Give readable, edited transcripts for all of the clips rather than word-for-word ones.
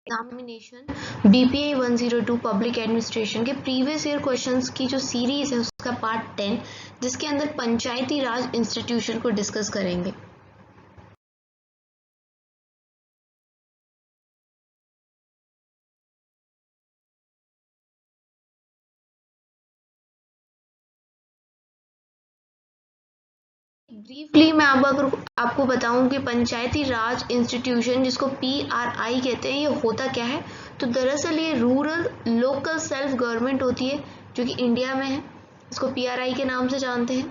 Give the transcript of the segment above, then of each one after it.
Examination BPA 102 public administration के previous year questions की जो सीरीज है उसका पार्ट 10 जिसके अंदर पंचायती राज इंस्टीट्यूशन को डिस्कस करेंगे। ब्रीफली मैं अब अगर आपको बताऊं कि पंचायती राज इंस्टीट्यूशन जिसको पीआरआई कहते हैं ये होता क्या है, तो दरअसल ये रूरल लोकल सेल्फ गवर्नमेंट होती है जो कि इंडिया में है, इसको पीआरआई के नाम से जानते हैं।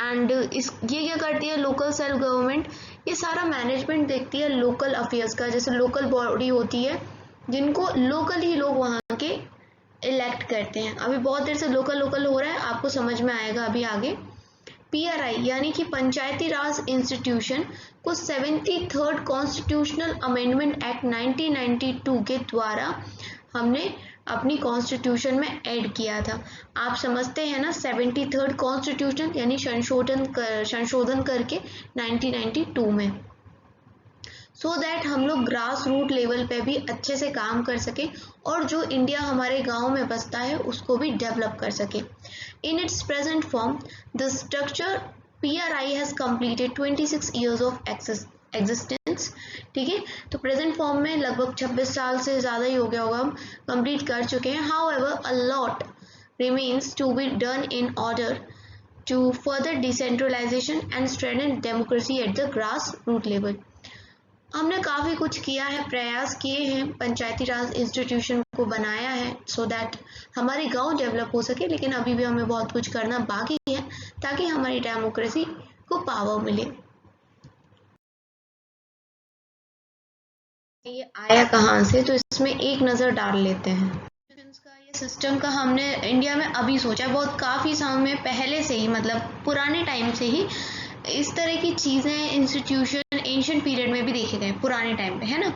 एंड ये क्या करती है लोकल सेल्फ गवर्नमेंट, ये सारा मैनेजमेंट देखती है लोकल अफेयर्स का। जैसे लोकल बॉडी होती है जिनको लोकल ही लोग वहाँ के इलेक्ट करते हैं। अभी बहुत देर से लोकल लोकल हो रहा है, आपको समझ में आएगा अभी आगे। पीआरआई यानी कि पंचायती राज इंस्टीट्यूशन को 73rd कॉन्स्टिट्यूशनल अमेंडमेंट एक्ट 1992 के द्वारा हमने अपनी कॉन्स्टिट्यूशन में ऐड किया था। आप समझते हैं ना, 73rd कॉन्स्टिट्यूशन यानी संशोधन करके 1992 में, सो दैट हम लोग ग्रास रूट लेवल पे भी अच्छे से काम कर सके और जो इंडिया हमारे गांव में बसता है उसको भी डेवलप कर सके। In its present form the structure PRI has completed 26 years of existence. ठीक है, तो प्रेजेंट फॉर्म में लगभग 26 साल से ज़्यादा ही हो गया होगा, हम कंप्लीट कर चुके हैं। However a lot remains to be done in order to further decentralization and strengthen democracy at the grass root level. हमने काफ़ी कुछ किया है, प्रयास किए हैं, पंचायती राज इंस्टीट्यूशन को बनाया है सो दैट हमारे गांव डेवलप हो सके, लेकिन अभी भी हमें बहुत कुछ करना बाकी है ताकि हमारी डेमोक्रेसी को पावर मिले। ये आया कहाँ से, तो इसमें एक नज़र डाल लेते हैं। ये सिस्टम का हमने इंडिया में अभी सोचा, बहुत काफ़ी समय पहले से ही, मतलब पुराने टाइम से ही इस तरह की चीज़ें इंस्टीट्यूशन एंशिएंट पीरियड में भी देखे गए, पुराने टाइम पे, है ना।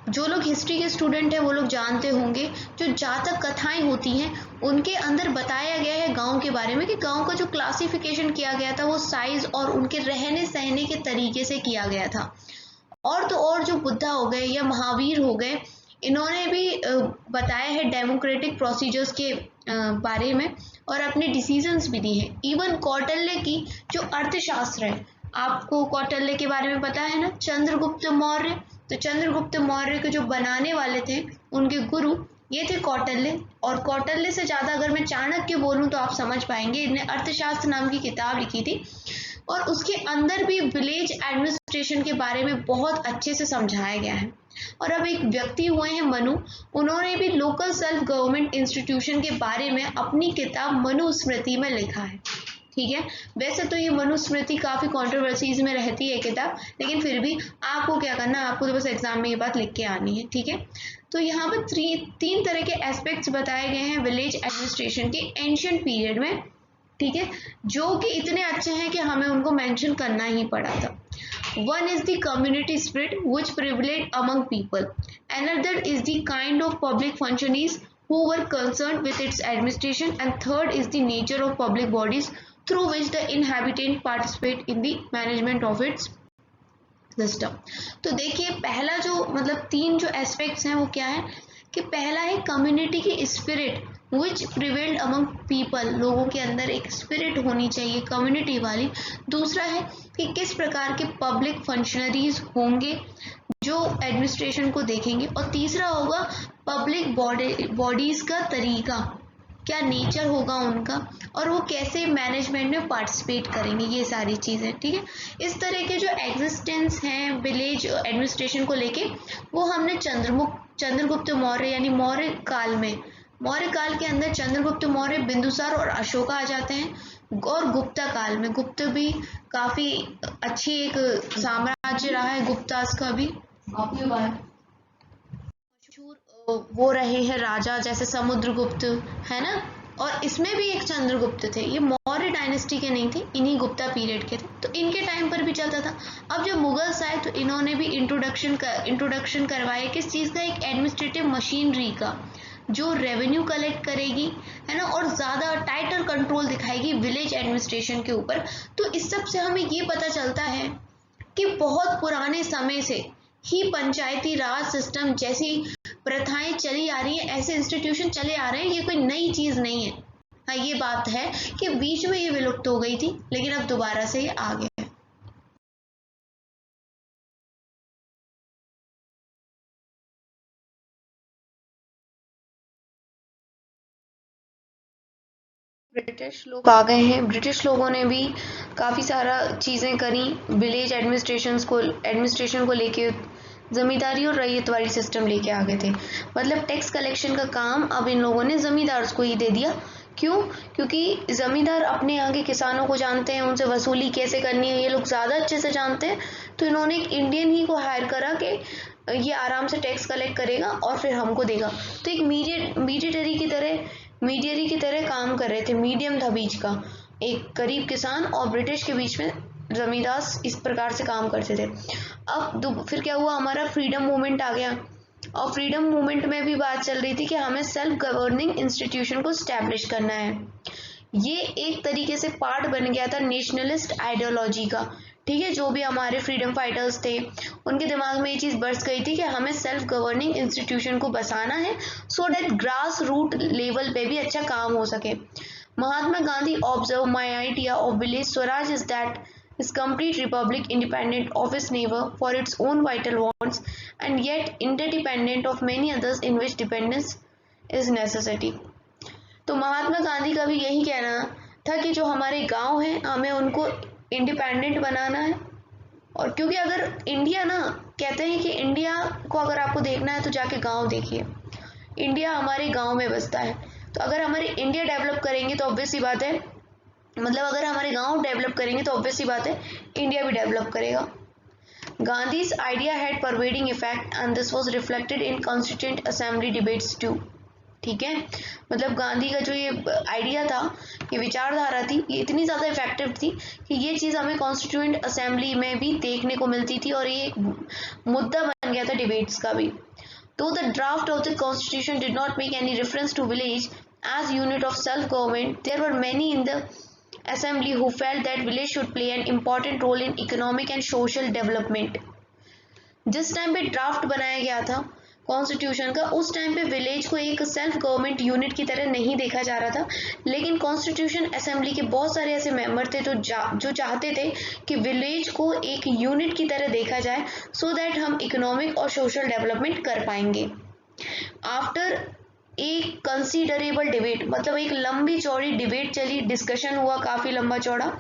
जो लोग हिस्ट्री के स्टूडेंट हैं वो लोग जानते होंगे, जो जातक कथाएं होती हैं उनके अंदर बताया गया है गांव के बारे में कि गांव का जो क्लासिफिकेशन किया गया था वो साइज और उनके रहने सहने के तरीके से किया गया था। और तो और जो बुद्धा हो गए या महावीर हो गए, इन्होंने भी बताया है डेमोक्रेटिक प्रोसीजर्स के बारे में और अपने डिसीजंस भी दिए हैं। इवन कौटिल्य की जो अर्थशास्त्र है, आपको कौटिल्य के बारे में पता है ना, चंद्रगुप्त मौर्य, तो चंद्रगुप्त मौर्य के जो बनाने वाले थे उनके गुरु ये थे कौटिल्य। और कौटिल्य से ज़्यादा अगर मैं चाणक्य बोलूँ तो आप समझ पाएंगे, इन्हें अर्थशास्त्र नाम की किताब लिखी थी और उसके अंदर भी विलेज एडमिनिस्ट्रेशन के बारे में बहुत अच्छे से समझाया गया है। और अब एक व्यक्ति हुए हैं मनु, उन्होंने भी लोकल सेल्फ गवर्नमेंट इंस्टीट्यूशन के बारे में अपनी किताब मनुस्मृति में लिखा है। ठीक है, वैसे तो ये मनुस्मृति काफ़ी कंट्रोवर्सीज में रहती है किताब, लेकिन फिर भी आपको क्या करना है, आपको तो बस एग्जाम में ये बात लिख के आनी है। ठीक है, तो यहाँ पर तीन तरह के एस्पेक्ट्स बताए गए हैं विलेज एडमिनिस्ट्रेशन के एंशिएंट पीरियड में। ठीक है, जो कि इतने अच्छे हैं कि हमें उनको मेंशन करना ही पड़ा था। One is the community spirit which prevailed among people. Another is the kind of public functionaries who were concerned with its administration. And third is the nature of public bodies through which the inhabitant participate in the management of its system. तो देखिए पहला जो मतलब तीन जो aspects हैं वो क्या है कि पहला है कम्युनिटी की spirit which prevailed among people, लोगों के अंदर एक स्पिरिट होनी चाहिए कम्युनिटी वाली। दूसरा है कि किस प्रकार के पब्लिक फंक्शनरीज होंगे जो एडमिनिस्ट्रेशन को देखेंगे। और तीसरा होगा पब्लिक बॉडीज का तरीका, क्या नेचर होगा उनका और वो कैसे मैनेजमेंट में पार्टिसिपेट करेंगे, ये सारी चीज़ें। ठीक है, इस तरह के जो एग्जिस्टेंस हैं विलेज एडमिनिस्ट्रेशन को लेके वो हमने चंद्रगुप्त मौर्य यानी मौर्य काल में, मौर्य काल के अंदर चंद्रगुप्त मौर्य, बिंदुसार और अशोका आ जाते हैं। और गुप्ता काल में, गुप्त भी काफ़ी अच्छी एक साम्राज्य रहा है गुप्तास का भी, मशहूर वो रहे हैं राजा जैसे समुद्रगुप्त, है ना। और इसमें भी एक चंद्रगुप्त थे, ये मौर्य डायनेस्टी के नहीं थे, इन्हीं गुप्ता पीरियड के थे, तो इनके टाइम पर भी चलता था। अब जब मुगल्स आए तो इन्होंने भी इंट्रोडक्शन करवाया किस चीज़ का, एक एडमिनिस्ट्रेटिव मशीनरी का जो रेवेन्यू कलेक्ट करेगी, है ना, और ज़्यादा टाइटर कंट्रोल दिखाएगी विलेज एडमिनिस्ट्रेशन के ऊपर। तो इस सब से हमें ये पता चलता है कि बहुत पुराने समय से ही पंचायती राज सिस्टम जैसी प्रथाएं चली आ रही हैं, ऐसे इंस्टीट्यूशन चले आ रहे हैं, ये कोई नई चीज़ नहीं है। हाँ, ये बात है कि बीच में ये विलुप्त हो गई थी, लेकिन अब दोबारा से ये आ गया है। ब्रिटिश लोग आ गए हैं। ब्रिटिश लोगों ने भी काफ़ी सारा चीज़ें करी, विलेज एडमिनिस्ट्रेशन को लेके ज़मींदारी और रैयतवाड़ी सिस्टम लेके आ गए थे। मतलब टैक्स कलेक्शन का काम अब इन लोगों ने ज़मींदार को ही दे दिया। क्यों? क्योंकि ज़मींदार अपने यहाँ के किसानों को जानते हैं, उनसे वसूली कैसे करनी है ये लोग ज़्यादा अच्छे से जानते हैं। तो इन्होंने एक इंडियन ही को हायर करा कि ये आराम से टैक्स कलेक्ट करेगा और फिर हमको देगा। तो एक मीडियरी की तरह काम कर रहे थे, मीडियम था बीच का, एक गरीब किसान और ब्रिटिश के बीच में जमींदार इस प्रकार से काम करते थे। अब फिर क्या हुआ, हमारा फ्रीडम मूवमेंट आ गया, और फ्रीडम मूवमेंट में भी बात चल रही थी कि हमें सेल्फ गवर्निंग इंस्टीट्यूशन को स्टैब्लिश करना है। ये एक तरीके से पार्ट बन गया था नेशनलिस्ट आइडियोलॉजी का। ठीक है, जो भी हमारे फ्रीडम फाइटर्स थे उनके दिमाग में ये चीज़ बरस गई थी कि हमें सेल्फ गवर्निंग इंस्टीट्यूशन को बसाना है, so that grass root level पे भी अच्छा काम हो सके। Mahatma Gandhi observe my idea of village swaraj is that is complete republic independent of its neighbor for its own vital wants and yet interdependent of many others in which dependence is necessity। तो महात्मा गांधी का भी यही कहना था कि जो हमारे गांव हैं हमें उनको इंडिपेंडेंट बनाना है। और क्योंकि अगर इंडिया ना, कहते हैं कि इंडिया को अगर आपको देखना है तो जाके गांव देखिए, इंडिया हमारे गांव में बसता है। तो अगर हमारे इंडिया डेवलप करेंगे तो ऑब्वियस सी बात है, मतलब अगर हमारे गांव डेवलप करेंगे तो ऑब्वियस सी बात है इंडिया भी डेवलप करेगा। Gandhi's idea had pervading effect and this was reflected in constituent assembly debates too। ठीक है, मतलब गांधी का जो ये आइडिया था, ये विचारधारा थी, ये इतनी ज़्यादा इफेक्टिव थी कि ये चीज़ हमें कॉन्स्टिट्यूएंट असेंबली में भी देखने को मिलती थी, और ये एक मुद्दा बन गया था डिबेट्स का भी। Though the draft of the constitution did not make any reference to village as unit of self-government, there were many in the assembly who felt that village should play an important role in economic and social development। जिस time पे draft बनाया गया था constitution का, उस time पे village को एक सेल्फ गवर्नमेंट यूनिट की तरह नहीं देखा जा रहा था, लेकिन कॉन्स्टिट्यूशन असेंबली के बहुत सारे ऐसे मेंबर थे जो चाहते थे कि विलेज को एक यूनिट की तरह देखा जाए, सो दैट हम इकोनॉमिक और सोशल डेवलपमेंट कर पाएंगे। आफ्टर एक कंसीडरेबल डिबेट, मतलब एक लंबी चौड़ी डिबेट चली, डिस्कशन हुआ काफ़ी लंबा चौड़ा,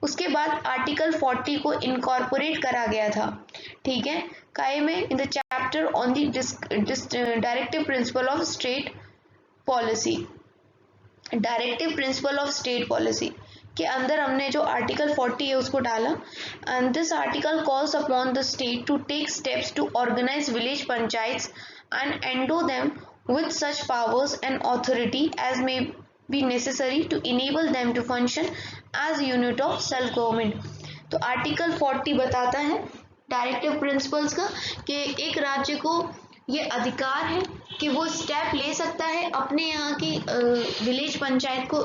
उसके बाद आर्टिकल 40 को इनकॉर्पोरेट करा गया था। ठीक है, काय में in the chapter on the directive principle of state policy, directive principle of state policy के अंदर हमने जो आर्टिकल 40 है उसको डाला। And this article calls upon the state to take steps to organize village panchayats and endow them with such powers and authority as may be necessary to enable them to function as unit of self government। तो article 40 बताता है directive principles का कि एक राज्य को ये अधिकार है कि वो स्टेप ले सकता है अपने यहाँ की विलेज पंचायत को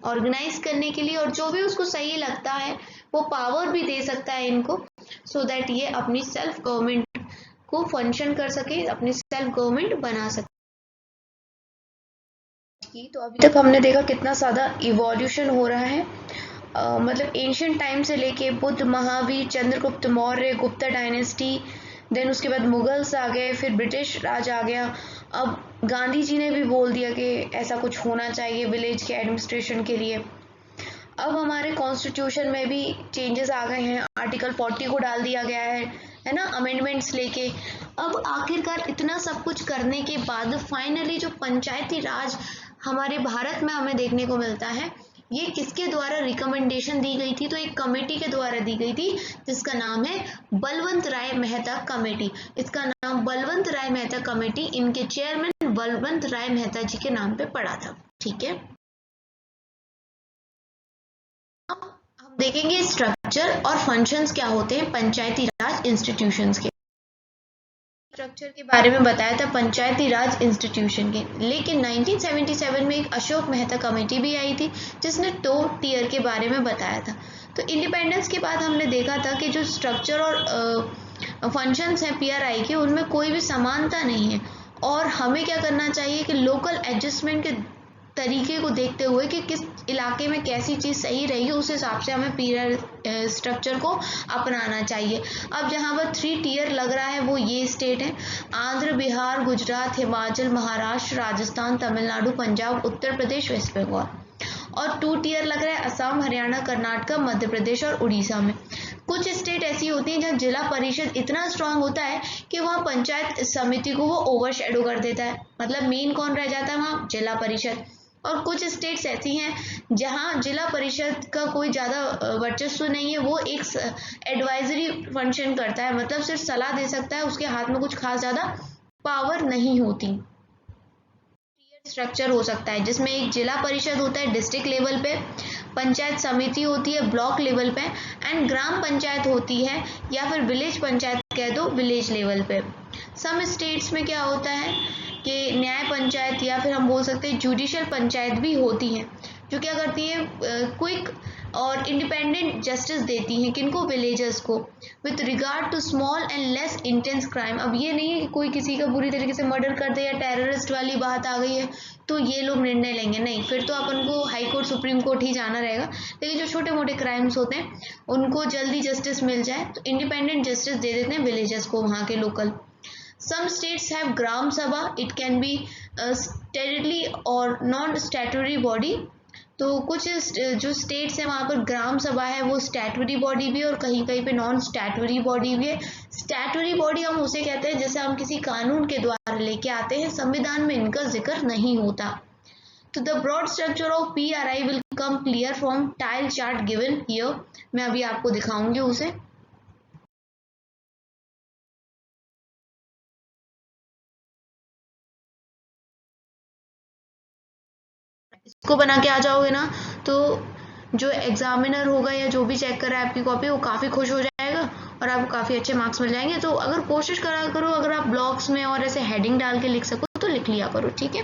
ऑर्गेनाइज करने के लिए, और जो भी उसको सही लगता है वो पावर भी दे सकता है इनको, सो दैट ये अपनी सेल्फ गवर्नमेंट को फंक्शन कर सके, अपनी सेल्फ गवर्नमेंट बना सके। तो अभी तक हमने देखा कितना ज़्यादा इवोल्यूशन हो रहा है, मतलब एंशियंट टाइम से लेके बुद्ध, महावीर, चंद्रगुप्त मौर्य, गुप्ता डायनेस्टी, देन उसके बाद मुगल्स आ गए, फिर ब्रिटिश राज आ गया। अब गांधी जी ने भी बोल दिया कि ऐसा कुछ होना चाहिए विलेज के एडमिनिस्ट्रेशन के लिए। अब हमारे कॉन्स्टिट्यूशन में भी चेंजेस आ गए हैं, आर्टिकल 40 को डाल दिया गया है ना, अमेंडमेंट्स लेके। अब आखिरकार इतना सब कुछ करने के बाद फाइनली जो पंचायती राज हमारे भारत में हमें देखने को मिलता है, ये किसके द्वारा रिकमेंडेशन दी गई थी? तो एक कमेटी के द्वारा दी गई थी जिसका नाम है बलवंत राय मेहता कमेटी। इसका नाम बलवंत राय मेहता कमेटी, इनके चेयरमैन बलवंत राय मेहता जी के नाम पे पड़ा था। ठीक है, अब हम देखेंगे स्ट्रक्चर और फंक्शंस क्या होते हैं पंचायती राज इंस्टीट्यूशंस के। स्ट्रक्चर के बारे में बताया था पंचायती राज इंस्टीट्यूशन के, लेकिन 1977 में एक अशोक मेहता कमेटी भी आई थी जिसने 2 टियर के बारे में बताया था। तो इंडिपेंडेंस के बाद हमने देखा था कि जो स्ट्रक्चर और फंक्शंस हैं पीआरआई के, उनमें कोई भी समानता नहीं है, और हमें क्या करना चाहिए कि लोकल एडजस्टमेंट के तरीके को देखते हुए कि किस इलाके में कैसी चीज़ सही रहेगी, उस हिसाब से हमें पीरियड स्ट्रक्चर को अपनाना चाहिए। अब जहाँ पर 3 टियर लग रहा है वो ये स्टेट है: आंध्र, बिहार, गुजरात, हिमाचल, महाराष्ट्र, राजस्थान, तमिलनाडु, पंजाब, उत्तर प्रदेश, वेस्ट बंगाल। और 2 टियर लग रहा है असम, हरियाणा, कर्नाटक, मध्य प्रदेश और उड़ीसा में। कुछ स्टेट ऐसी होती हैं जहाँ जिला परिषद इतना स्ट्रांग होता है कि वहाँ पंचायत समिति को वो ओवरशैडो कर देता है, मतलब मेन कौन रह जाता है वहाँ? जिला परिषद। और कुछ स्टेट्स ऐसी हैं जहाँ जिला परिषद का कोई ज़्यादा वर्चस्व नहीं है, वो एक एडवाइजरी फंक्शन करता है, मतलब सिर्फ सलाह दे सकता है, उसके हाथ में कुछ खास ज़्यादा पावर नहीं होती। स्ट्रक्चर हो सकता है जिसमें एक जिला परिषद होता है डिस्ट्रिक्ट लेवल पे, पंचायत समिति होती है ब्लॉक लेवल पे, एंड ग्राम पंचायत होती है या फिर विलेज पंचायत कह दो विलेज लेवल पे। सम स्टेट्स में क्या होता है कि न्याय पंचायत या फिर हम बोल सकते हैं जुडिशियल पंचायत भी होती हैं, जो क्या करती है क्विक और इंडिपेंडेंट जस्टिस देती हैं, किनको? विलेजर्स को, with regard to small and less intense crime. अब ये नहीं है कि कोई किसी का बुरी तरीके से मर्डर कर दे या टेररिस्ट वाली बात आ गई है तो ये लोग निर्णय लेंगे, नहीं, फिर तो अपन को हाई कोर्ट सुप्रीम कोर्ट ही जाना रहेगा। लेकिन जो छोटे मोटे क्राइम्स होते हैं उनको जल्दी जस्टिस मिल जाए तो इंडिपेंडेंट जस्टिस दे देते हैं विलेजर्स को, वहाँ के local. Some states have Gram Sabha. It can be a statutory or non-statutory body. तो कुछ जो स्टेट्स हैं वहाँ पर ग्राम सभा है वो स्टैट्यूटरी बॉडी भी है और कहीं कहीं पे नॉन स्टैट्यूटरी बॉडी भी है। स्टैट्यूटरी बॉडी हम उसे कहते हैं जैसे हम किसी कानून के द्वारा लेके आते हैं, संविधान में इनका जिक्र नहीं होता। तो the broad structure of PRI will come clear from tile chart given here. मैं अभी आपको दिखाऊंगी उसे। इसको बना के आ जाओगे ना तो जो एग्जामिनर होगा या जो भी चेक कर रहा है आपकी कॉपी, वो काफ़ी खुश हो जाएगा और आपको काफ़ी अच्छे मार्क्स मिल जाएंगे। तो अगर कोशिश करा करो, अगर आप ब्लॉक्स में और ऐसे हेडिंग डाल के लिख सको तो लिख लिया करो, ठीक है।